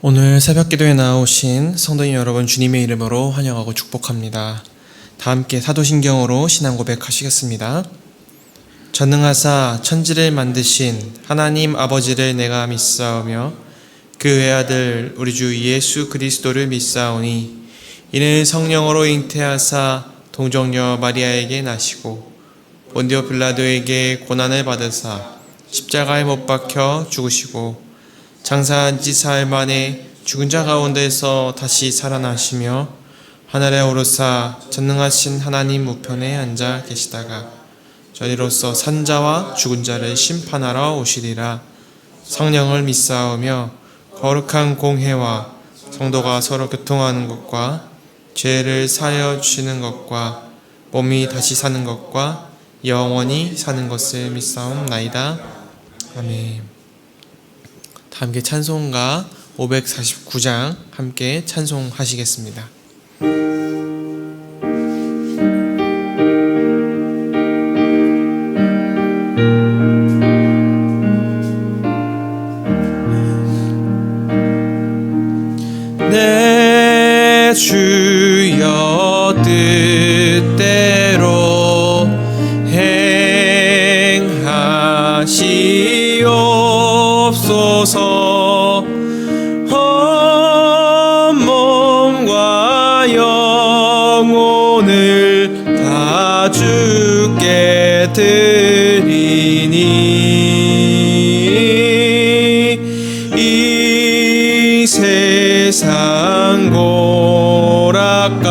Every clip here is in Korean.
오늘 새벽기도에 나오신 성도님 여러분, 주님의 이름으로 환영하고 축복합니다. 다 함께 사도신경으로 신앙 고백하시겠습니다. 전능하사 천지를 만드신 하나님 아버지를 내가 믿사오며 그 외아들 우리 주 예수 그리스도를 믿사오니 이는 성령으로 잉태하사 동정녀 마리아에게 나시고 본디오 빌라도에게 고난을 받으사 십자가에 못 박혀 죽으시고 장사한 지 사흘 만에 죽은 자 가운데서 다시 살아나시며 하늘에 오르사 전능하신 하나님 우편에 앉아 계시다가 저희로서 산자와 죽은 자를 심판하러 오시리라. 성령을 믿사오며 거룩한 공회와 성도가 서로 교통하는 것과 죄를 사하여 주시는 것과 몸이 다시 사는 것과 영원히 사는 것을 믿사옵나이다. 아멘. 다 함께 찬송가 549장 함께 찬송하시겠습니다. 내 주여 뜻대로 행하시옵소서. 몸과 영혼을 다 주께 드리니 이 세상 고락감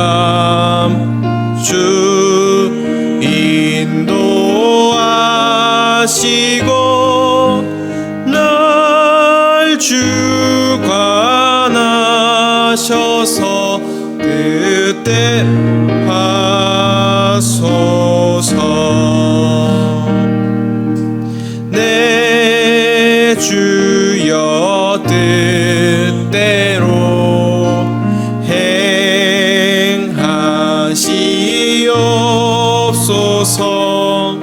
주 인도하시고 날 주관하셔서 뜻대로 하소서. 내 주여 뜻대로 행하시옵소서.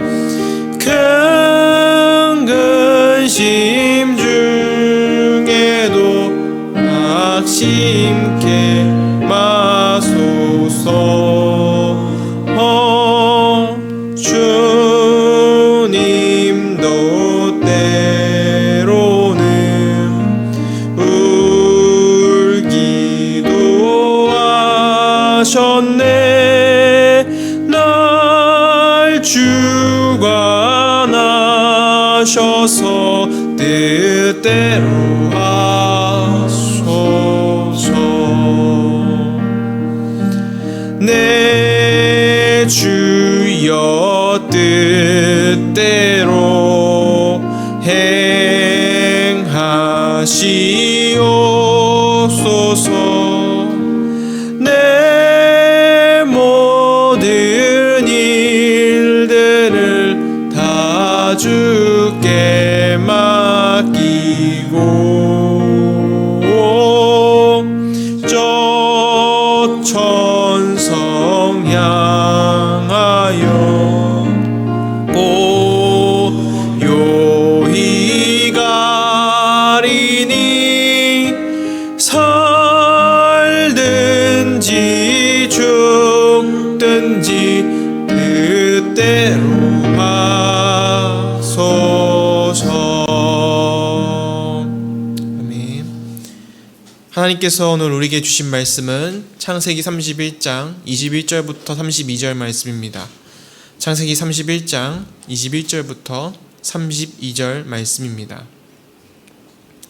큰 근심 중에도 낙심케 마소서. 주님도 때로는 울기도 하셨네. 날 주관하셔서 뜻대로 하소서. 내 주여 뜻대로 행하시옵소서. 내 모든 일들을 다 주께 맡기고 저 천성 향하여 고요히 가리니 살든지 죽든지 뜻대로 하소서. 아멘. 하나님께서 오늘 우리에게 주신 말씀은 창세기 31장 21절부터 32절 말씀입니다. 창세기 31장 21절부터 32절 말씀입니다.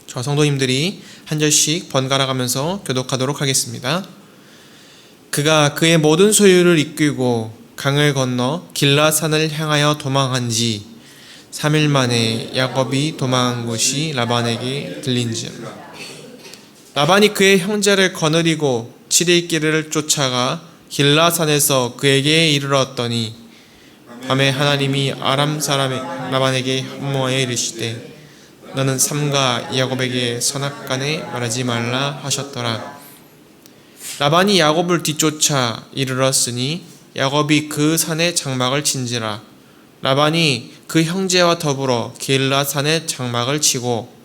저 성도님들이 한 절씩 번갈아 가면서 교독하도록 하겠습니다. 그가 그의 모든 소유를 이끌고 강을 건너 길라산을 향하여 도망한 지 3일 만에 야곱이 도망한 곳이 라반에게 들린지라. 라반이 그의 형제를 거느리고 7일 길을 쫓아가 길라산에서 그에게 이르렀더니 밤에 하나님이 아람 사람 라반에게 현모하여 이르시되 너는 삼가 야곱에게 선악간에 말하지 말라 하셨더라. 라반이 야곱을 뒤쫓아 이르렀으니 야곱이 그 산에 장막을 친지라. 라반이 그 형제와 더불어 길라산에 장막을 치고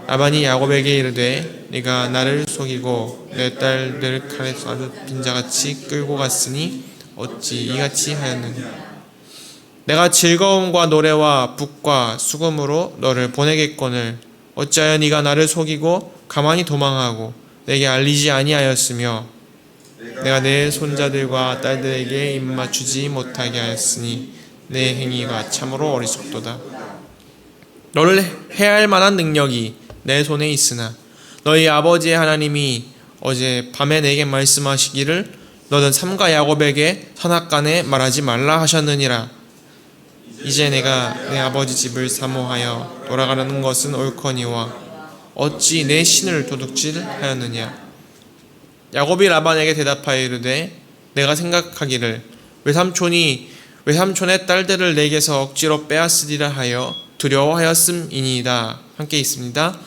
라반이 야곱에게 이르되 네가 나를 속이고 내 딸들을 칼에 쏴 빈자같이 끌고 갔으니 어찌 이같이 하였느냐. 내가 즐거움과 노래와 북과 수금으로 너를 보내겠거늘 어찌하여 네가 나를 속이고 가만히 도망하고 내게 알리지 아니하였으며 내가 내 손자들과 딸들에게 입맞추지 못하게 하였으니 내 행위가 참으로 어리석도다. 너를 해할 만한 능력이 내 손에 있으나 너희 아버지의 하나님이 어제 밤에 내게 말씀하시기를 너는 삼가 야곱에게 선악간에 말하지 말라 하셨느니라. 이제 내가 내 아버지 집을 사모하여 돌아가는 것은 옳거니와 어찌 내 신을 도둑질하였느냐. 야곱이 라반에게 대답하여 이르되 내가 생각하기를 외삼촌의 딸들을 내게서 억지로 빼앗으리라 하여 두려워하였음이니이다. 함께 있습니다.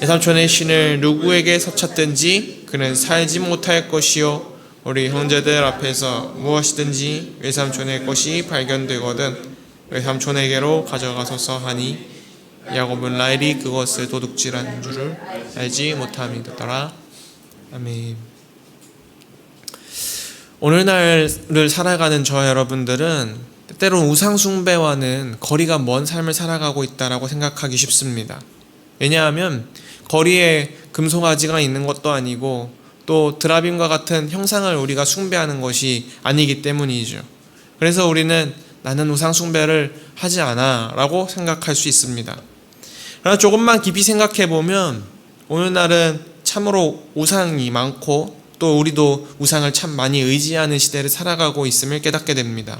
외삼촌의 신을 누구에게 서쳤든지 그는 살지 못할 것이요 우리 형제들 앞에서 무엇이든지 외삼촌의 것이 발견되거든 외삼촌에게로 가져가소서 하니 야곱은 라헬이 그것을 도둑질한 줄을 알지 못함이더라. 아멘. 오늘날을 살아가는 저와 여러분들은 때때로 우상 숭배와는 거리가 먼 삶을 살아가고 있다라고 생각하기 쉽습니다. 왜냐하면 거리에 금송아지가 있는 것도 아니고 또 드라빔과 같은 형상을 우리가 숭배하는 것이 아니기 때문이죠. 그래서 우리는 나는 우상 숭배를 하지 않아 라고 생각할 수 있습니다. 그러나 조금만 깊이 생각해 보면 오늘날은 참으로 우상이 많고 또 우리도 우상을 참 많이 의지하는 시대를 살아가고 있음을 깨닫게 됩니다.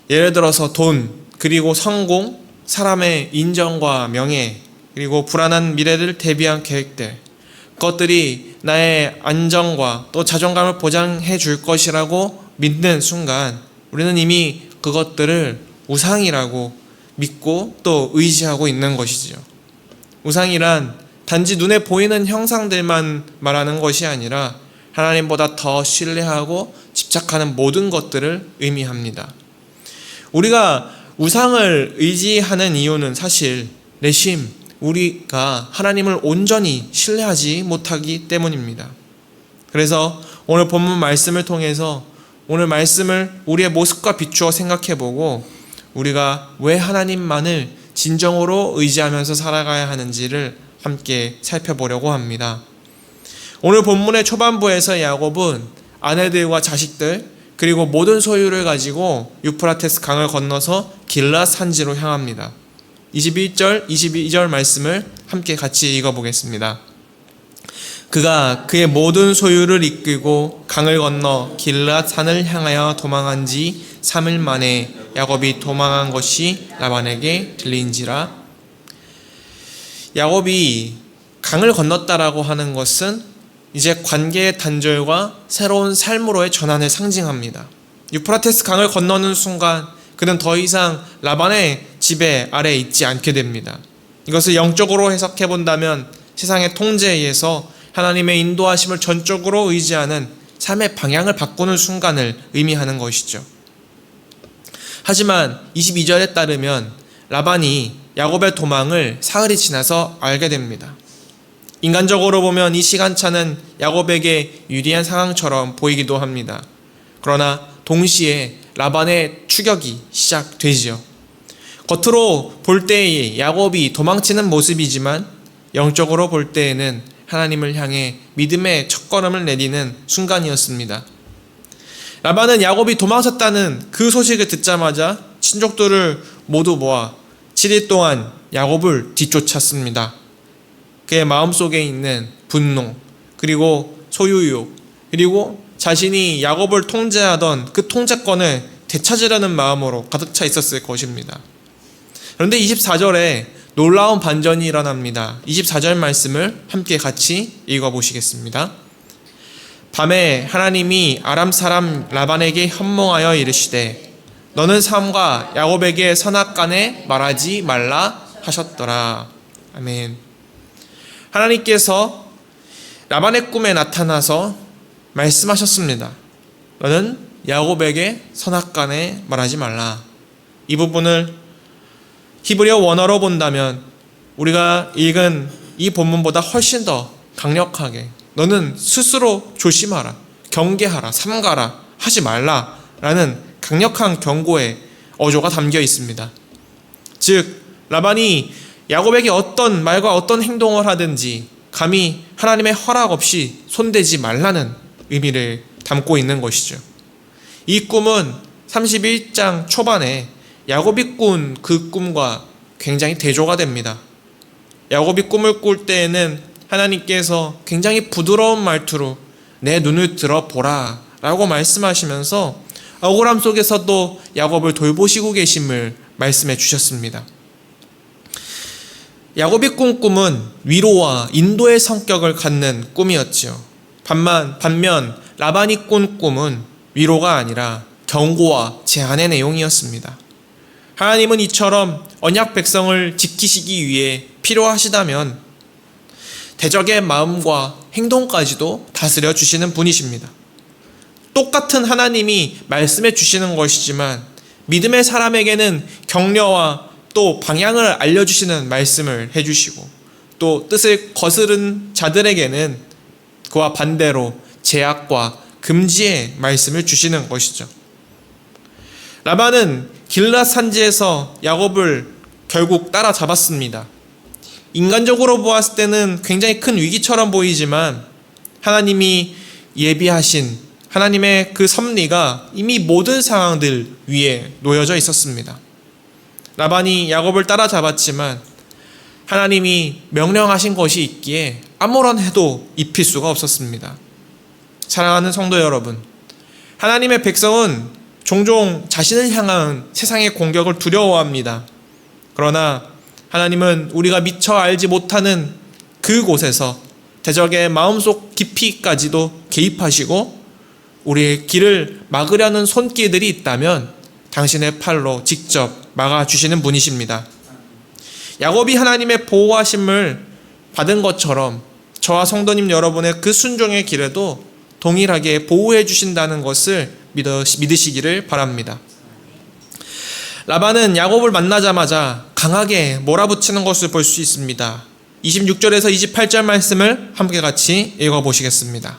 예를 들어서 돈, 그리고 성공, 사람의 인정과 명예, 그리고 불안한 미래를 대비한 계획들, 그것들이 나의 안정과 또 자존감을 보장해 줄 것이라고 믿는 순간 우리는 이미 그것들을 우상이라고 믿고 또 의지하고 있는 것이지요. 우상이란 단지 눈에 보이는 형상들만 말하는 것이 아니라 하나님보다 더 신뢰하고 집착하는 모든 것들을 의미합니다. 우리가 우상을 의지하는 이유는 사실 내심 우리가 하나님을 온전히 신뢰하지 못하기 때문입니다. 그래서 오늘 본문 말씀을 통해서 오늘 말씀을 우리의 모습과 비추어 생각해보고 우리가 왜 하나님만을 진정으로 의지하면서 살아가야 하는지를 함께 살펴보려고 합니다. 오늘 본문의 초반부에서 야곱은 아내들과 자식들 그리고 모든 소유를 가지고 유프라테스 강을 건너서 길앗 산지로 향합니다. 21절, 22절 말씀을 함께 같이 읽어보겠습니다. 그가 그의 모든 소유를 이끌고 강을 건너 길앗 산을 향하여 도망한 지 3일 만에 야곱이 도망한 것이 라반에게 들린지라. 야곱이 강을 건넜다라고 하는 것은 이제 관계의 단절과 새로운 삶으로의 전환을 상징합니다. 유프라테스 강을 건너는 순간 그는 더 이상 라반의 지배 아래에 있지 않게 됩니다. 이것을 영적으로 해석해 본다면 세상의 통제에 의해서 하나님의 인도하심을 전적으로 의지하는 삶의 방향을 바꾸는 순간을 의미하는 것이죠. 하지만 22절에 따르면 라반이 야곱의 도망을 사흘이 지나서 알게 됩니다. 인간적으로 보면 이 시간차는 야곱에게 유리한 상황처럼 보이기도 합니다. 그러나 동시에 라반의 추격이 시작되지요. 겉으로 볼 때의 야곱이 도망치는 모습이지만 영적으로 볼 때에는 하나님을 향해 믿음의 첫걸음을 내디는 순간이었습니다. 라반은 야곱이 도망쳤다는 그 소식을 듣자마자 친족들을 모두 모아 7일 동안 야곱을 뒤쫓았습니다. 그의 마음속에 있는 분노, 그리고 소유욕, 그리고 자신이 야곱을 통제하던 그 통제권을 되찾으려는 마음으로 가득 차 있었을 것입니다. 그런데 24절에 놀라운 반전이 일어납니다. 24절 말씀을 함께 같이 읽어보시겠습니다. 밤에 하나님이 아람 사람 라반에게 현몽하여 이르시되 너는 삼가 야곱에게 선악간에 말하지 말라 하셨더라. 아멘. 하나님께서 라반의 꿈에 나타나서 말씀하셨습니다. 너는 야곱에게 선악간에 말하지 말라. 이 부분을 히브리어 원어로 본다면 우리가 읽은 이 본문보다 훨씬 더 강력하게 너는 스스로 조심하라, 경계하라, 삼가라, 하지 말라라는 강력한 경고의 어조가 담겨 있습니다. 즉 라반이 야곱에게 어떤 말과 어떤 행동을 하든지 감히 하나님의 허락 없이 손대지 말라는 의미를 담고 있는 것이죠. 이 꿈은 31장 초반에 야곱이 꾼 그 꿈과 굉장히 대조가 됩니다. 야곱이 꿈을 꿀 때에는 하나님께서 굉장히 부드러운 말투로 내 눈을 들어보라 라고 말씀하시면서 억울함 속에서도 야곱을 돌보시고 계심을 말씀해 주셨습니다. 야곱이 꾼 꿈은 위로와 인도의 성격을 갖는 꿈이었지요. 반면 라반이 꾼 꿈은 위로가 아니라 경고와 제한의 내용이었습니다. 하나님은 이처럼 언약 백성을 지키시기 위해 필요하시다면 대적의 마음과 행동까지도 다스려 주시는 분이십니다. 똑같은 하나님이 말씀해 주시는 것이지만 믿음의 사람에게는 격려와 또 방향을 알려주시는 말씀을 해주시고 또 뜻을 거스른 자들에게는 그와 반대로 제약과 금지의 말씀을 주시는 것이죠. 라반은 길앗 산지에서 야곱을 결국 따라잡았습니다. 인간적으로 보았을 때는 굉장히 큰 위기처럼 보이지만 하나님이 예비하신 하나님의 그 섭리가 이미 모든 상황들 위에 놓여져 있었습니다. 라반이 야곱을 따라잡았지만 하나님이 명령하신 것이 있기에 아무런 해도 입힐 수가 없었습니다. 사랑하는 성도 여러분, 하나님의 백성은 종종 자신을 향한 세상의 공격을 두려워합니다. 그러나 하나님은 우리가 미처 알지 못하는 그곳에서 대적의 마음속 깊이까지도 개입하시고 우리의 길을 막으려는 손길들이 있다면 당신의 팔로 직접 막아주시는 분이십니다. 야곱이 하나님의 보호하심을 받은 것처럼 저와 성도님 여러분의 그 순종의 길에도 동일하게 보호해 주신다는 것을 믿으시기를 바랍니다. 라반은 야곱을 만나자마자 강하게 몰아붙이는 것을 볼 수 있습니다. 26절에서 28절 말씀을 함께 같이 읽어보시겠습니다.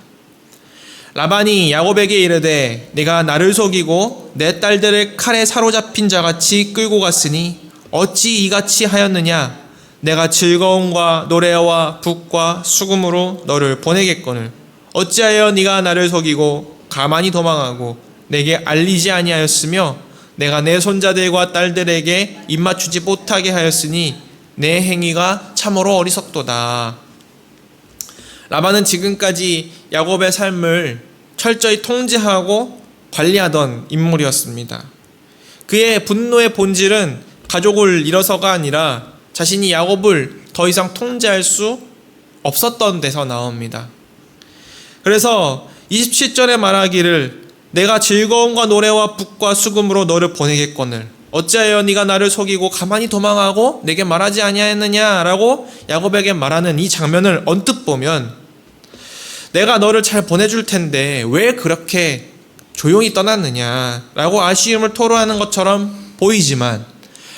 라반이 야곱에게 이르되 네가 나를 속이고 내 딸들을 칼에 사로잡힌 자같이 끌고 갔으니 어찌 이같이 하였느냐? 내가 즐거움과 노래와 북과 수금으로 너를 보내겠거늘 어찌하여 네가 나를 속이고 가만히 도망하고 내게 알리지 아니하였으며 내가 내 손자들과 딸들에게 입맞추지 못하게 하였으니 내 행위가 참으로 어리석도다. 라반은 지금까지 야곱의 삶을 철저히 통제하고 관리하던 인물이었습니다. 그의 분노의 본질은 가족을 잃어서가 아니라 자신이 야곱을 더 이상 통제할 수 없었던 데서 나옵니다. 그래서 27절에 말하기를 내가 즐거움과 노래와 북과 수금으로 너를 보내겠거늘 어찌하여 네가 나를 속이고 가만히 도망하고 내게 말하지 아니하였느냐라고 야곱에게 말하는 이 장면을 언뜻 보면 내가 너를 잘 보내줄 텐데 왜 그렇게 조용히 떠났느냐라고 아쉬움을 토로하는 것처럼 보이지만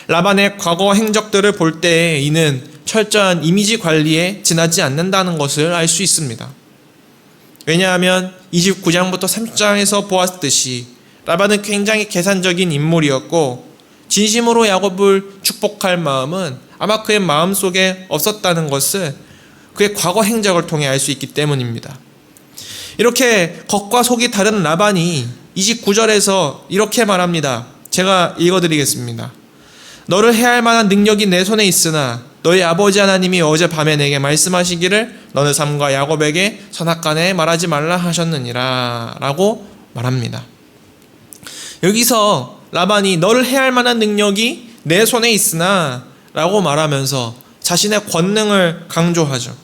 라반의 과거 행적들을 볼 때 이는 철저한 이미지 관리에 지나지 않는다는 것을 알 수 있습니다. 왜냐하면 29장부터 30장에서 보았듯이 라반은 굉장히 계산적인 인물이었고 진심으로 야곱을 축복할 마음은 아마 그의 마음속에 없었다는 것을 그의 과거 행적을 통해 알 수 있기 때문입니다. 이렇게 겉과 속이 다른 라반이 29절에서 이렇게 말합니다. 제가 읽어드리겠습니다. 너를 해할 만한 능력이 내 손에 있으나 너희 아버지 하나님이 어젯밤에 내게 말씀하시기를 너는 삼가 야곱에게 선악간에 말하지 말라 하셨느니라 라고 말합니다. 여기서 라반이 너를 해할 만한 능력이 내 손에 있으나 라고 말하면서 자신의 권능을 강조하죠.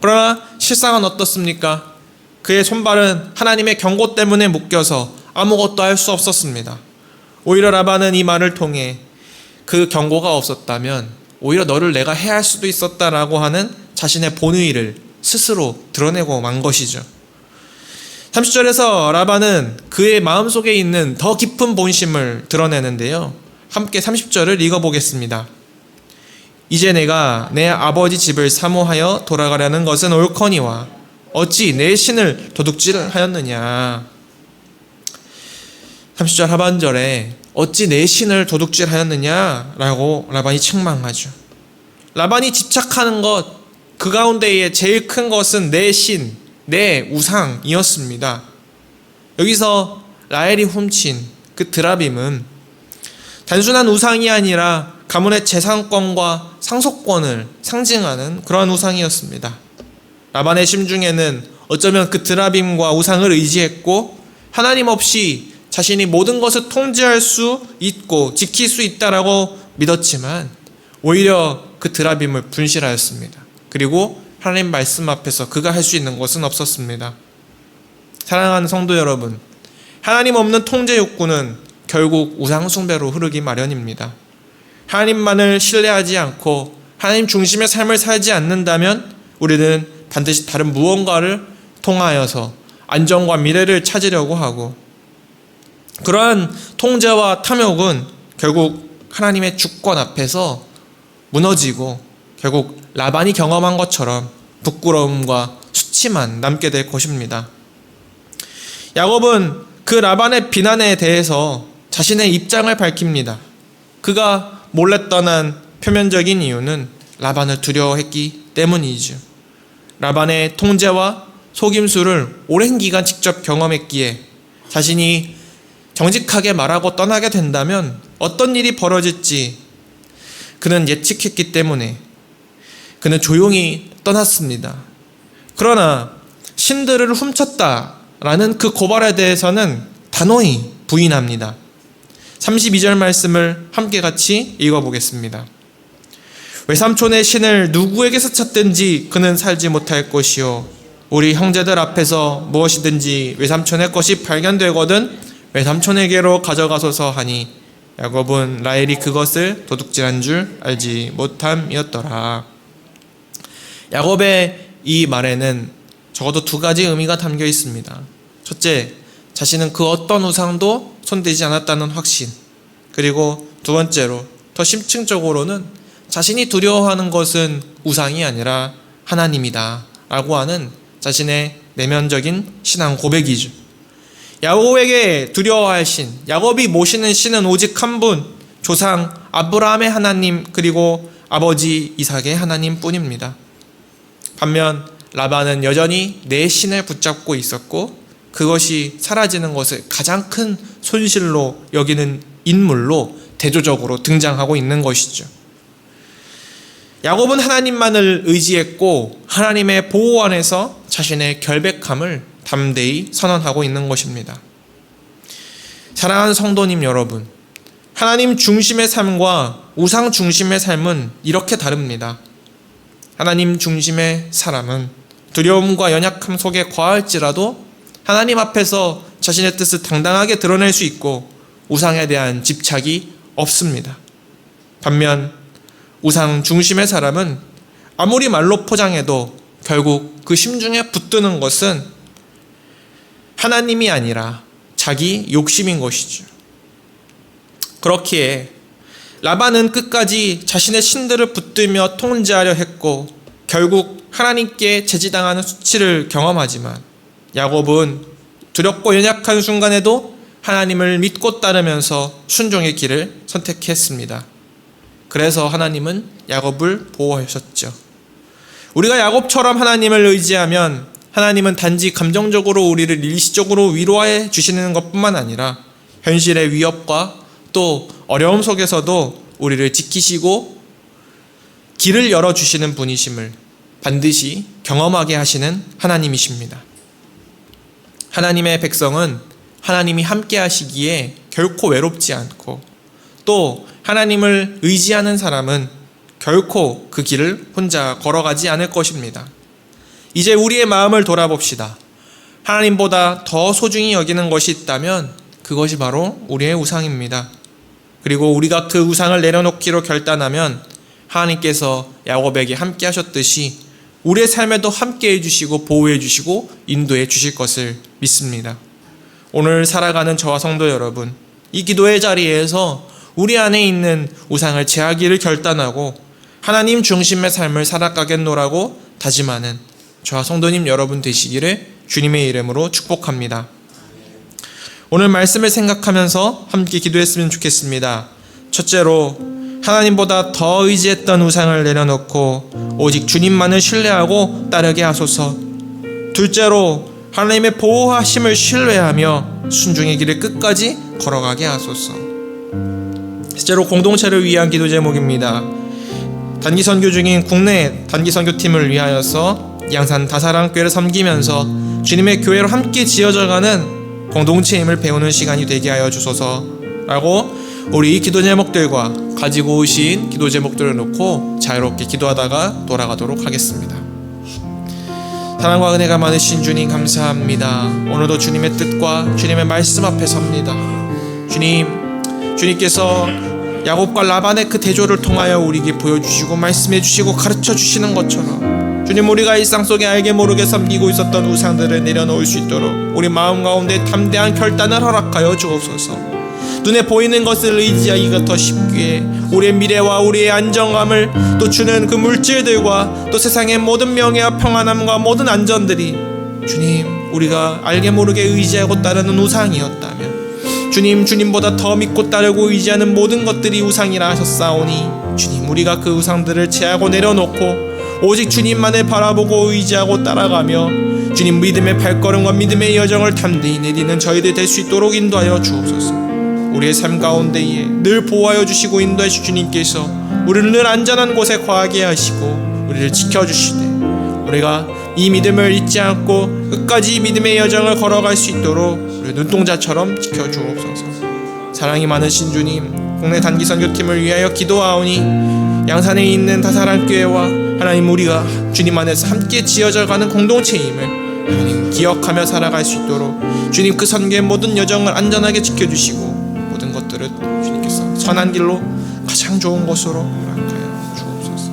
그러나 실상은 어떻습니까? 그의 손발은 하나님의 경고 때문에 묶여서 아무것도 할 수 없었습니다. 오히려 라반은 이 말을 통해 그 경고가 없었다면 오히려 너를 내가 해할 수도 있었다라고 하는 자신의 본의를 스스로 드러내고 만 것이죠. 30절에서 라반은 그의 마음속에 있는 더 깊은 본심을 드러내는데요. 함께 30절을 읽어보겠습니다. 이제 내가 내 아버지 집을 사모하여 돌아가려는 것은 옳거니와 어찌 내 신을 도둑질하였느냐. 30절 하반절에 어찌 내 신을 도둑질하였느냐라고 라반이 책망하죠. 라반이 집착하는 것, 그 가운데에 제일 큰 것은 내 신, 내 우상이었습니다. 여기서 라헬이 훔친 그 드라빔은 단순한 우상이 아니라 가문의 재산권과 상속권을 상징하는 그러한 우상이었습니다. 라반의 심중에는 어쩌면 그 드라빔과 우상을 의지했고 하나님 없이 자신이 모든 것을 통제할 수 있고 지킬 수 있다라고 믿었지만 오히려 그 드라빔을 분실하였습니다. 그리고 하나님 말씀 앞에서 그가 할 수 있는 것은 없었습니다. 사랑하는 성도 여러분, 하나님 없는 통제 욕구는 결국 우상 숭배로 흐르기 마련입니다. 하나님만을 신뢰하지 않고 하나님 중심의 삶을 살지 않는다면 우리는 반드시 다른 무언가를 통하여서 안정과 미래를 찾으려고 하고, 그러한 통제와 탐욕은 결국 하나님의 주권 앞에서 무너지고 결국 라반이 경험한 것처럼 부끄러움과 수치만 남게 될 것입니다. 야곱은 그 라반의 비난에 대해서 자신의 입장을 밝힙니다. 그가 몰래 떠난 표면적인 이유는 라반을 두려워했기 때문이죠. 라반의 통제와 속임수를 오랜 기간 직접 경험했기에 자신이 정직하게 말하고 떠나게 된다면 어떤 일이 벌어질지 그는 예측했기 때문에 그는 조용히 떠났습니다. 그러나 신들을 훔쳤다라는 그 고발에 대해서는 단호히 부인합니다. 32절 말씀을 함께 같이 읽어보겠습니다. 외삼촌의 신을 누구에게서 찾든지 그는 살지 못할 것이요 우리 형제들 앞에서 무엇이든지 외삼촌의 것이 발견되거든 외삼촌에게로 가져가소서 하니 야곱은 라헬이 그것을 도둑질한 줄 알지 못함이었더라. 야곱의 이 말에는 적어도 두 가지 의미가 담겨 있습니다. 첫째, 자신은 그 어떤 우상도 손대지 않았다는 확신. 그리고 두 번째로 더 심층적으로는 자신이 두려워하는 것은 우상이 아니라 하나님이다 라고 하는 자신의 내면적인 신앙 고백이죠. 야곱에게 두려워할 신, 야곱이 모시는 신은 오직 한 분, 조상 아브라함의 하나님 그리고 아버지 이삭의 하나님 뿐입니다. 반면 라반은 여전히 내 신을 붙잡고 있었고 그것이 사라지는 것을 가장 큰 손실로 여기는 인물로 대조적으로 등장하고 있는 것이죠. 야곱은 하나님만을 의지했고 하나님의 보호 안에서 자신의 결백함을 담대히 선언하고 있는 것입니다. 사랑하는 성도님 여러분, 하나님 중심의 삶과 우상 중심의 삶은 이렇게 다릅니다. 하나님 중심의 사람은 두려움과 연약함 속에 거할지라도 하나님 앞에서 자신의 뜻을 당당하게 드러낼 수 있고 우상에 대한 집착이 없습니다. 반면 우상 중심의 사람은 아무리 말로 포장해도 결국 그 심중에 붙드는 것은 하나님이 아니라 자기 욕심인 것이죠. 그렇기에 라반은 끝까지 자신의 신들을 붙들며 통제하려 했고 결국 하나님께 제지당하는 수치를 경험하지만 야곱은 두렵고 연약한 순간에도 하나님을 믿고 따르면서 순종의 길을 선택했습니다. 그래서 하나님은 야곱을 보호하셨죠. 우리가 야곱처럼 하나님을 의지하면 하나님은 단지 감정적으로 우리를 일시적으로 위로해 주시는 것뿐만 아니라 현실의 위협과 또 어려움 속에서도 우리를 지키시고 길을 열어주시는 분이심을 반드시 경험하게 하시는 하나님이십니다. 하나님의 백성은 하나님이 함께 하시기에 결코 외롭지 않고 또 하나님을 의지하는 사람은 결코 그 길을 혼자 걸어가지 않을 것입니다. 이제 우리의 마음을 돌아봅시다. 하나님보다 더 소중히 여기는 것이 있다면 그것이 바로 우리의 우상입니다. 그리고 우리가 그 우상을 내려놓기로 결단하면 하나님께서 야곱에게 함께 하셨듯이 우리의 삶에도 함께 해주시고 보호해 주시고 인도해 주실 것을 믿습니다. 오늘 살아가는 저와 성도 여러분, 이 기도의 자리에서 우리 안에 있는 우상을 제하기를 결단하고 하나님 중심의 삶을 살아가겠노라고 다짐하는 저와 성도님 여러분 되시기를 주님의 이름으로 축복합니다. 오늘 말씀을 생각하면서 함께 기도했으면 좋겠습니다. 첫째로, 하나님보다 더 의지했던 우상을 내려놓고 오직 주님만을 신뢰하고 따르게 하소서. 둘째로, 하나님의 보호하심을 신뢰하며 순종의 길을 끝까지 걸어가게 하소서. 셋째로, 공동체를 위한 기도 제목입니다. 단기 선교 중인 국내 단기 선교팀을 위하여서 양산 다사랑교회를 섬기면서 주님의 교회로 함께 지어져가는 공동체임을 배우는 시간이 되게 하여 주소서라고 우리 기도 제목들과 가지고 오신 기도 제목들을 놓고 자유롭게 기도하다가 돌아가도록 하겠습니다. 사랑과 은혜가 많으신 주님 감사합니다. 오늘도 주님의 뜻과 주님의 말씀 앞에 섭니다. 주님께서 야곱과 라반의 그 대조를 통하여 우리에게 보여주시고 말씀해 주시고 가르쳐 주시는 것처럼 주님, 우리가 일상 속에 알게 모르게 섬기고 있었던 우상들을 내려놓을 수 있도록 우리 마음 가운데 담대한 결단을 허락하여 주옵소서. 눈에 보이는 것을 의지하기가 더 쉽게 우리의 미래와 우리의 안정감을 또 주는 그 물질들과 또 세상의 모든 명예와 평안함과 모든 안전들이 주님, 우리가 알게 모르게 의지하고 따르는 우상이었다면 주님보다 더 믿고 따르고 의지하는 모든 것들이 우상이라 하셨사오니 주님, 우리가 그 우상들을 제하고 내려놓고 오직 주님만을 바라보고 의지하고 따라가며 주님 믿음의 발걸음과 믿음의 여정을 담대히 내디는 저희들 될 수 있도록 인도하여 주옵소서. 우리의 삶 가운데에 늘 보호하여 주시고 인도해 주신 주님께서 우리를 늘 안전한 곳에 거하게 하시고 우리를 지켜주시되 우리가 이 믿음을 잊지 않고 끝까지 이 믿음의 여정을 걸어갈 수 있도록 우리 눈동자처럼 지켜주옵소서. 사랑이 많으신 주님, 국내 단기 선교팀을 위하여 기도하오니 양산에 있는 다사랑교회와 하나님, 우리가 주님 안에서 함께 지어져가는 공동체임을 하나님 기억하며 살아갈 수 있도록 주님 그 선교의 모든 여정을 안전하게 지켜주시고 모든 것들을 주님께서 선한 길로 가장 좋은 것으로 허락하여 주옵소서.